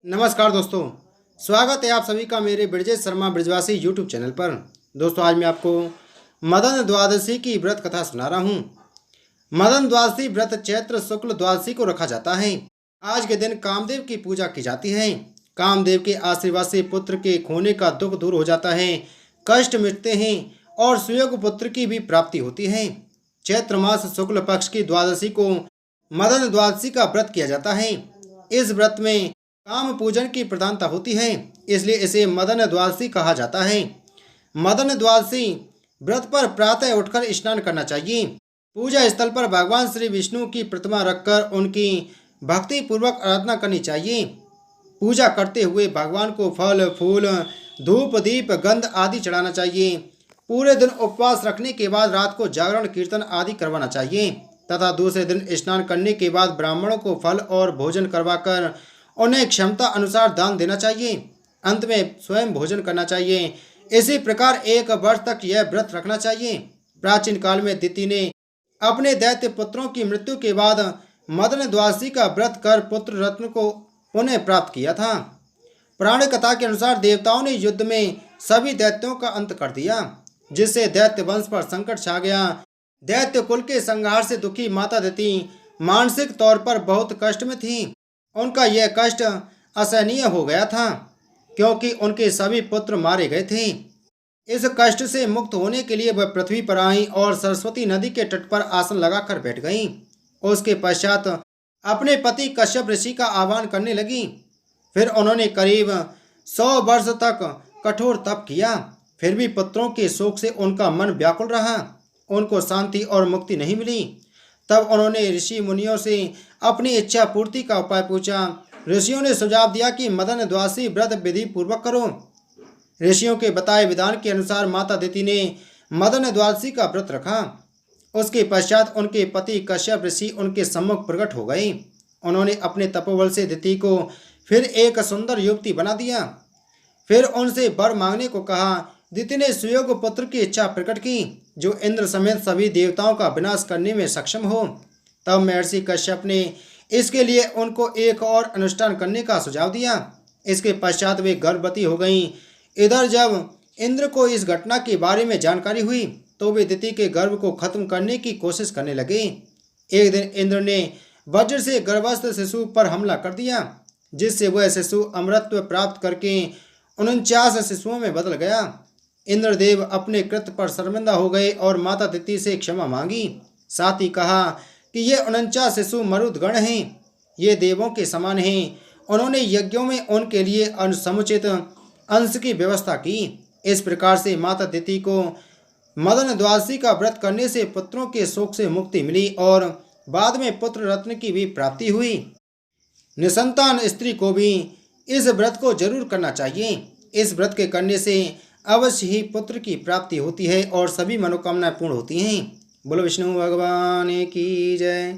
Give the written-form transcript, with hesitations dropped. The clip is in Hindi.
नमस्कार दोस्तों, स्वागत है आप सभी का मेरे ब्रजेश शर्मा ब्रजवासी यूट्यूब चैनल पर। दोस्तों, आज मैं आपको मदन द्वादशी की व्रत कथा सुना रहा हूँ। मदन द्वादशी व्रत चैत्र शुक्ल द्वादशी को रखा जाता है। आज के दिन कामदेव की पूजा की जाती है। कामदेव के आशीर्वाद से पुत्र के खोने का दुख दूर हो जाता है, कष्ट मिटते हैं और सुयोग पुत्र की भी प्राप्ति होती है। चैत्र मास शुक्ल पक्ष की द्वादशी को मदन द्वादशी का व्रत किया जाता है। इस व्रत में काम पूजन की प्रधानता होती है, इसलिए इसे मदन द्वादशी कहा जाता है। मदन द्वादशी व्रत पर प्रातः उठकर स्नान करना चाहिए। पूजा स्थल पर भगवान श्री विष्णु की प्रतिमा रखकर उनकी भक्ति पूर्वक आराधना करनी चाहिए। पूजा करते हुए भगवान को फल फूल धूप दीप गंध आदि चढ़ाना चाहिए। पूरे दिन उपवास रखने के बाद रात को जागरण कीर्तन आदि करवाना चाहिए तथा दूसरे दिन स्नान करने के बाद ब्राह्मणों को फल और भोजन करवाकर उन्हें क्षमता अनुसार दान देना चाहिए। अंत में स्वयं भोजन करना चाहिए। इसी प्रकार एक वर्ष तक यह व्रत रखना चाहिए। प्राचीन काल में दिति ने अपने दैत्य पुत्रों की मृत्यु के बाद मदन द्वादशी का व्रत कर पुत्र रत्न को पुनः प्राप्त किया था। पुराण कथा के अनुसार देवताओं ने युद्ध में सभी दैत्यों का अंत कर दिया, जिससे दैत्य वंश पर संकट छा गया। दैत्य कुल के संहार से दुखी माता दिति मानसिक तौर पर बहुत कष्ट में थी। उनका यह कष्ट असहनीय हो गया था, क्योंकि उनके सभी पुत्र मारे गए थे। इस कष्ट से मुक्त होने के लिए वह पृथ्वी पर आई और सरस्वती नदी के तट पर आसन लगाकर बैठ गईं। उसके पश्चात अपने पति कश्यप ऋषि का आह्वान करने लगी। फिर उन्होंने करीब 100 वर्ष तक कठोर तप किया, फिर भी पुत्रों के शोक से उनका मन व्याकुल रहा। उनको शांति और मुक्ति नहीं मिली। तब उन्होंने ऋषि मुनियों से अपनी इच्छा पूर्ति का उपाय पूछा। ऋषियों ने सुझाव दिया कि मदन द्वादशी व्रत विधि पूर्वक करो। ऋषियों के बताए विधान के अनुसार माता दिति ने मदन द्वादशी का व्रत रखा। उसके पश्चात उनके पति कश्यप ऋषि उनके सम्मुख प्रकट हो गए। उन्होंने अपने तपोबल से दिति को फिर एक सुंदर युवती बना दिया। फिर उनसे वर मांगने को कहा। दिति ने सुयोग पुत्र की इच्छा प्रकट की, जो इंद्र समेत सभी देवताओं का विनाश करने में सक्षम हो। तब महर्षि कश्यप ने इसके लिए उनको एक और अनुष्ठान करने का सुझाव दिया। इसके पश्चात वे गर्भवती हो गईं। इधर जब इंद्र को इस घटना के बारे में जानकारी हुई तो वे दिति के गर्भ को खत्म करने की कोशिश करने लगे। एक दिन इंद्र ने वज्र से गर्भस्थ शिशु पर हमला कर दिया, जिससे वह शिशु अमरत्व प्राप्त करके 49 शिशुओं में बदल गया। इंद्रदेव अपने कृत्य पर शर्मिंदा हो गए और माता दिति से क्षमा मांगी। साथ ही कहा कि ये 49 शिशु मरुदगण हैं, ये देवों के समान हैं। उन्होंने यज्ञों में उनके लिए समुचित अंश की व्यवस्था की। इस प्रकार से माता दिति को मदन द्वादशी का व्रत करने से पुत्रों के शोक से मुक्ति मिली और बाद में पुत्र रत्न की भी प्राप्ति हुई। निसंतान स्त्री को भी इस व्रत को जरूर करना चाहिए। इस व्रत के करने से अवश्य ही पुत्र की प्राप्ति होती है और सभी मनोकामनाएं पूर्ण होती हैं। बोलो विष्णु भगवान की जय।